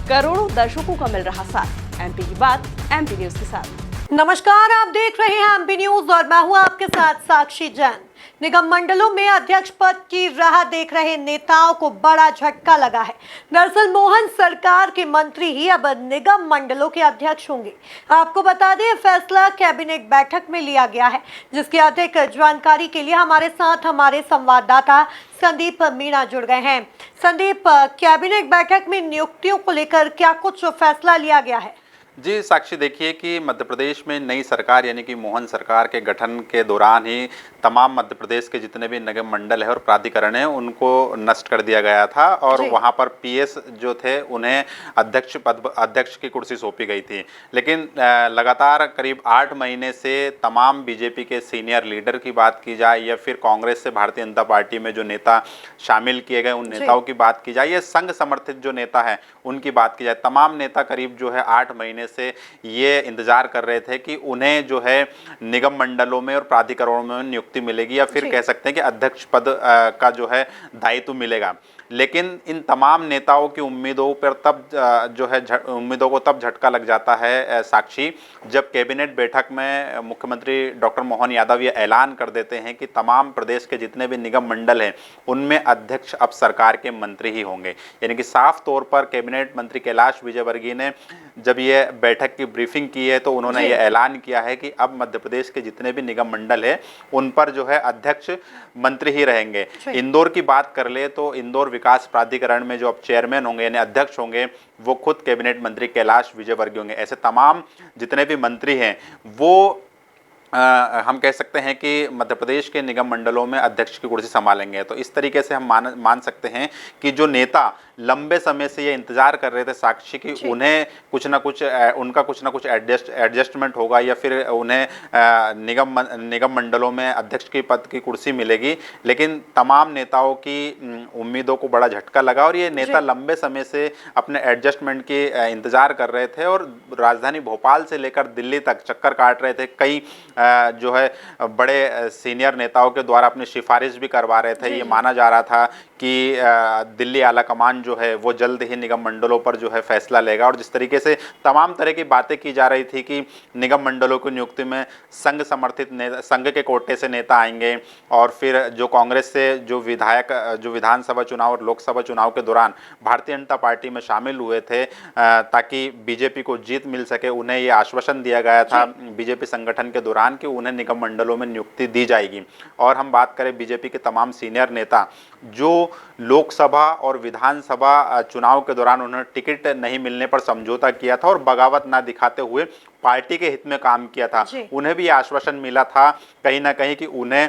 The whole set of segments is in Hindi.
करोड़ों दर्शकों का मिल रहा साथ। एमपी की बात एमपी न्यूज के साथ। नमस्कार, आप देख रहे हैं एमपी न्यूज और मैं हूं आपके साथ साक्षी जैन। निगम मंडलों में अध्यक्ष पद की राह देख रहे नेताओं को बड़ा झटका लगा है। दरअसल मोहन सरकार के मंत्री ही अब निगम मंडलों के अध्यक्ष होंगे। आपको बता दें, फैसला कैबिनेट बैठक में लिया गया है, जिसकी अधिक जानकारी के लिए हमारे साथ हमारे संवाददाता संदीप मीणा जुड़ गए हैं। संदीप, कैबिनेट बैठक में नियुक्तियों को लेकर क्या कुछ फैसला लिया गया है? जी साक्षी, देखिए कि मध्य प्रदेश में नई सरकार यानी कि मोहन सरकार के गठन के दौरान ही तमाम मध्य प्रदेश के जितने भी निगम मंडल है और प्राधिकरण है उनको नष्ट कर दिया गया था और वहां पर पीएस जो थे उन्हें अध्यक्ष की कुर्सी सौंपी गई थी। लेकिन लगातार करीब 8 महीने से तमाम बीजेपी के सीनियर लीडर की बात की जाए या फिर कांग्रेस से भारतीय जनता पार्टी में जो नेता शामिल किए गए उन नेताओं की बात की जाए या संघ समर्थित जो नेता है उनकी बात की जाए, तमाम नेता करीब जो है 8 महीने से ये इंतजार कर रहे थे कि उन्हें जो है निगम मंडलों में और प्राधिकरणों में नियुक्ति मिलेगी या फिर कह सकते हैं कि अध्यक्ष पद का जो है दायित्व मिलेगा। लेकिन इन तमाम नेताओं की उम्मीदों पर तब जो है उम्मीदों को तब झटका लग जाता है साक्षी, जब कैबिनेट बैठक में मुख्यमंत्री डॉक्टर मोहन यादव ये ऐलान कर देते हैं कि तमाम प्रदेश के जितने भी निगम मंडल हैं उनमें अध्यक्ष अब सरकार के मंत्री ही होंगे। यानी कि साफ तौर पर कैबिनेट मंत्री कैलाश विजयवर्गीय ने जब ये बैठक की ब्रीफिंग की है तो उन्होंने ये ऐलान किया है कि अब मध्य प्रदेश के जितने भी निगम मंडल है उन पर जो है अध्यक्ष मंत्री ही रहेंगे। इंदौर की बात कर ले तो इंदौर विकास प्राधिकरण में जो अब चेयरमैन होंगे यानी अध्यक्ष होंगे वो खुद कैबिनेट मंत्री कैलाश विजयवर्गीय होंगे। ऐसे तमाम जितने भी मंत्री हैं वो हम कह सकते हैं कि मध्य प्रदेश के निगम मंडलों में अध्यक्ष की कुर्सी संभालेंगे। तो इस तरीके से हम मान सकते हैं कि जो नेता लंबे समय से ये इंतजार कर रहे थे साक्षी कि उन्हें कुछ ना कुछ उनका कुछ ना कुछ एडजस्टमेंट होगा या फिर उन्हें निगम मंडलों में अध्यक्ष की पद की कुर्सी मिलेगी, लेकिन तमाम नेताओं की उम्मीदों को बड़ा झटका लगा और ये नेता लंबे समय से अपने एडजस्टमेंट की इंतजार कर रहे थे और राजधानी भोपाल से लेकर दिल्ली तक चक्कर काट रहे थे। कई जो है बड़े सीनियर नेताओं के द्वारा अपनी सिफारिश भी करवा रहे थे। ये माना जा रहा था कि दिल्ली आला कमान जो है वो जल्द ही निगम मंडलों पर जो है फैसला लेगा और जिस तरीके से तमाम तरह की बातें की जा रही थी कि निगम मंडलों की नियुक्ति में संघ समर्थित संघ के कोटे से नेता आएंगे और फिर जो कांग्रेस से जो विधानसभा चुनाव और लोकसभा चुनाव के दौरान भारतीय जनता पार्टी में शामिल हुए थे ताकि बीजेपी को जीत मिल सके, उन्हें ये आश्वासन दिया गया था बीजेपी संगठन के दौरान कि उन्हें निगम मंडलों में नियुक्ति दी जाएगी। और हम बात करें बीजेपी के तमाम सीनियर नेता जो लोकसभा और विधानसभा चुनाव के दौरान उन्होंने टिकट नहीं मिलने पर समझौता किया था और बगावत ना दिखाते हुए पार्टी के हित में काम किया था, उन्हें भी आश्वासन मिला था कहीं ना कहीं कि उन्हें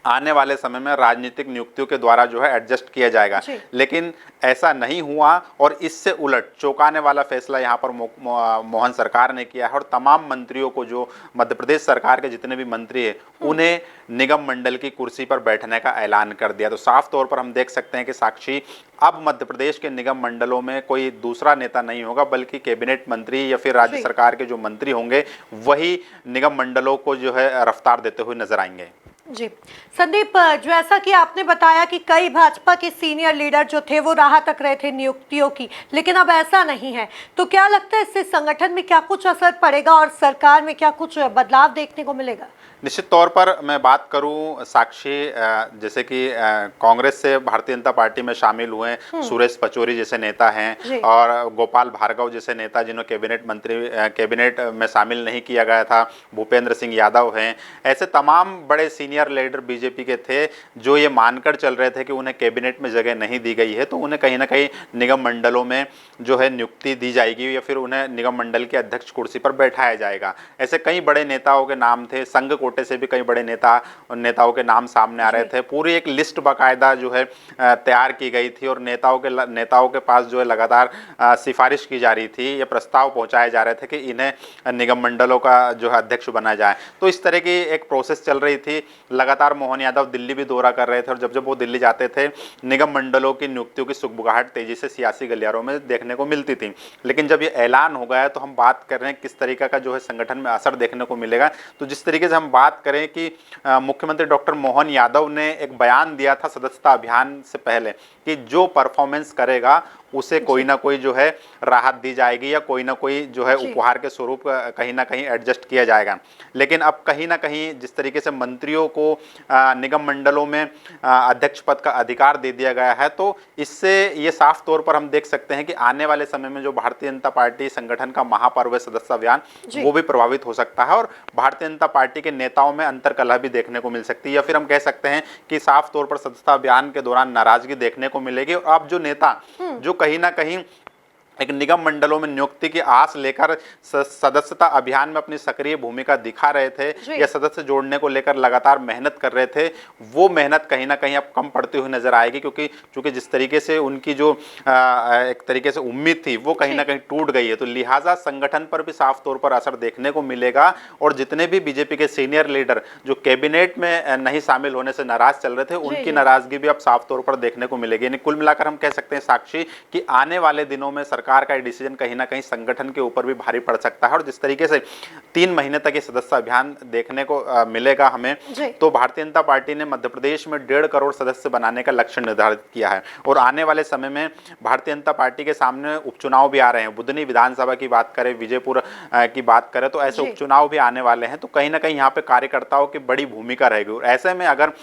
आने वाले समय में राजनीतिक नियुक्तियों के द्वारा जो है एडजस्ट किया जाएगा। लेकिन ऐसा नहीं हुआ और इससे उलट चौंकाने वाला फैसला यहाँ पर मोहन सरकार ने किया है और तमाम मंत्रियों को, जो मध्य प्रदेश सरकार के जितने भी मंत्री हैं उन्हें निगम मंडल की कुर्सी पर बैठने का ऐलान कर दिया। तो साफ तौर पर हम देख सकते हैं कि साक्षी, अब मध्य प्रदेश के निगम मंडलों में कोई दूसरा नेता नहीं होगा बल्कि कैबिनेट मंत्री या फिर राज्य सरकार के जो मंत्री होंगे वही निगम मंडलों को जो है रफ्तार देते हुए नजर आएंगे। जी संदीप, जैसा कि आपने बताया कि कई भाजपा के सीनियर लीडर जो थे वो राह तक रहे थे नियुक्तियों की, लेकिन अब ऐसा नहीं है, तो क्या लगता है इससे संगठन में क्या कुछ असर पड़ेगा और सरकार में क्या कुछ बदलाव देखने को मिलेगा? निश्चित तौर पर मैं बात करूं साक्षी, जैसे कि कांग्रेस से भारतीय जनता पार्टी में शामिल हुए सुरेश पचौरी जैसे नेता हैं और गोपाल भार्गव जैसे नेता जिन्हें कैबिनेट में शामिल नहीं किया गया था, भूपेंद्र सिंह यादव हैं। ऐसे तमाम बड़े सीनियर लीडर बीजेपी के थे जो ये मानकर चल रहे थे कि उन्हें कैबिनेट में जगह नहीं दी गई है तो उन्हें कहीं ना कहीं निगम मंडलों में जो है नियुक्ति दी जाएगी या फिर उन्हें निगम मंडल की अध्यक्ष कुर्सी पर बैठाया जाएगा। ऐसे कई बड़े नेताओं के नाम थे, संघ कोटे से भी कई बड़े नेताओं के नाम सामने आ रहे थे। पूरी एक लिस्ट बाकायदा जो है तैयार की गई थी और नेताओं के पास जो है लगातार सिफारिश की जा रही थी, ये प्रस्ताव पहुंचाए जा रहे थे कि इन्हें निगम मंडलों का जो है अध्यक्ष बनाया जाए। तो इस तरह की एक प्रोसेस चल रही थी। लगातार मोहन यादव दिल्ली भी दौरा कर रहे थे और जब वो दिल्ली जाते थे निगम मंडलों की नियुक्तियों की सुगबुगाहट तेजी से सियासी गलियारों में देखने को मिलती थी। लेकिन जब ये ऐलान हो गया तो हम बात कर रहे हैं किस तरीके का जो है संगठन में असर देखने को मिलेगा। तो जिस तरीके से हम बात करें कि मुख्यमंत्री डॉक्टर मोहन यादव ने एक बयान दिया था सदस्यता अभियान से पहले कि जो परफॉर्मेंस करेगा उसे कोई ना कोई जो है राहत दी जाएगी या कोई ना कोई जो है जी। उपहार के स्वरूप कहीं ना कहीं एडजस्ट किया जाएगा। लेकिन अब कहीं ना कहीं जिस तरीके से मंत्रियों को निगम मंडलों में अध्यक्ष पद का अधिकार दे दिया गया है, तो इससे ये साफ तौर पर हम देख सकते हैं कि आने वाले समय में जो भारतीय जनता पार्टी संगठन का महापर्व है सदस्य अभियान, वो भी प्रभावित हो सकता है और भारतीय जनता पार्टी के नेताओं में अंतर्कलह भी देखने को मिल सकती है, या फिर हम कह सकते हैं कि साफ तौर पर सदस्यता अभियान के दौरान नाराजगी देखने को मिलेगी। और अब जो नेता जो कहीं ना कहीं एक निगम मंडलों में नियुक्ति की आस लेकर सदस्यता अभियान में अपनी सक्रिय भूमिका दिखा रहे थे या सदस्य जोड़ने को लेकर लगातार मेहनत कर रहे थे, वो मेहनत कहीं ना कहीं अब कम पड़ती हुई नजर आएगी, क्योंकि जिस तरीके से उनकी जो एक तरीके से उम्मीद थी वो कहीं ना कहीं टूट गई है। तो लिहाजा संगठन पर भी साफ तौर पर असर देखने को मिलेगा और जितने भी बीजेपी के सीनियर लीडर जो कैबिनेट में नहीं शामिल होने से नाराज चल रहे थे, उनकी नाराजगी भी अब साफ तौर पर देखने को मिलेगी। यानी कुल मिलाकर हम कह सकते हैं साक्षी कि आने वाले दिनों में सरकार का डिसीजन कहीं ना कहीं संगठन के ऊपर भी भारी पड़ सकता है। और जिस तरीके से 3 महीने तक ये सदस्य अभियान देखने को मिलेगा हमें, तो भारतीय जनता पार्टी ने मध्य प्रदेश में 1.5 करोड़ सदस्य बनाने का लक्ष्य निर्धारित किया है और आने वाले समय में भारतीय जनता पार्टी के सामने उपचुनाव भी आ रहे हैं। बुधनी विधानसभा की बात करें, विजयपुर की बात करें, तो ऐसे उपचुनाव भी आने वाले हैं। तो कहीं ना कहीं यहाँ पे कार्यकर्ताओं की बड़ी भूमिका रहेगी और ऐसे में अगर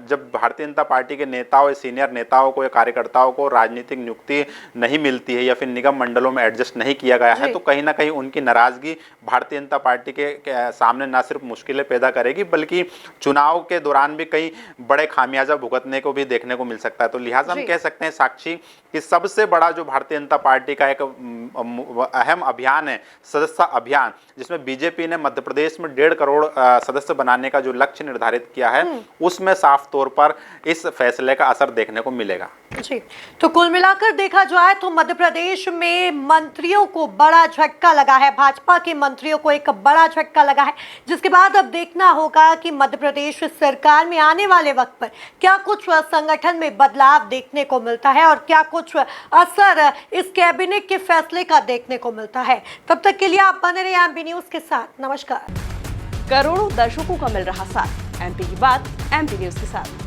जब भारतीय जनता पार्टी के नेताओं, सीनियर नेताओं को या कार्यकर्ताओं को राजनीतिक नियुक्ति नहीं मिलती है या फिर निगम मंडलों में एडजस्ट नहीं किया गया है, तो कहीं ना कहीं उनकी नाराजगी भारतीय जनता पार्टी के सामने ना सिर्फ मुश्किलें पैदा करेगी बल्कि चुनाव के दौरान भी कई बड़े खामियाजा भुगतने को भी देखने को मिल सकता है। तो लिहाजा हम कह सकते हैं साक्षी कि सबसे बड़ा जो भारतीय जनता पार्टी का एक अहम अभियान है सदस्यता अभियान, जिसमें बीजेपी ने मध्य प्रदेश में 1.5 करोड़ सदस्य बनाने का जो लक्ष्य निर्धारित किया है, उसमें साफ तौर पर इस फैसले का असर देखने को मिलेगा। जी, तो कुल मिलाकर देखा जाए तो मध्य प्रदेश में मंत्रियों को बड़ा झटका लगा है, भाजपा के मंत्रियों को एक बड़ा झटका लगा है, जिसके बाद अब देखना होगा कि मध्य प्रदेश सरकार में आने वाले वक्त पर क्या कुछ संगठन में बदलाव देखने को मिलता है और क्या कुछ असर इस कैबिनेट के फैसले का देखने को मिलता है। तब तक के लिए आप बने रहिए एमपी न्यूज के साथ। नमस्कार। करोड़ों दर्शकों का मिल रहा साथ, एमपी की बात एमपी न्यूज के साथ।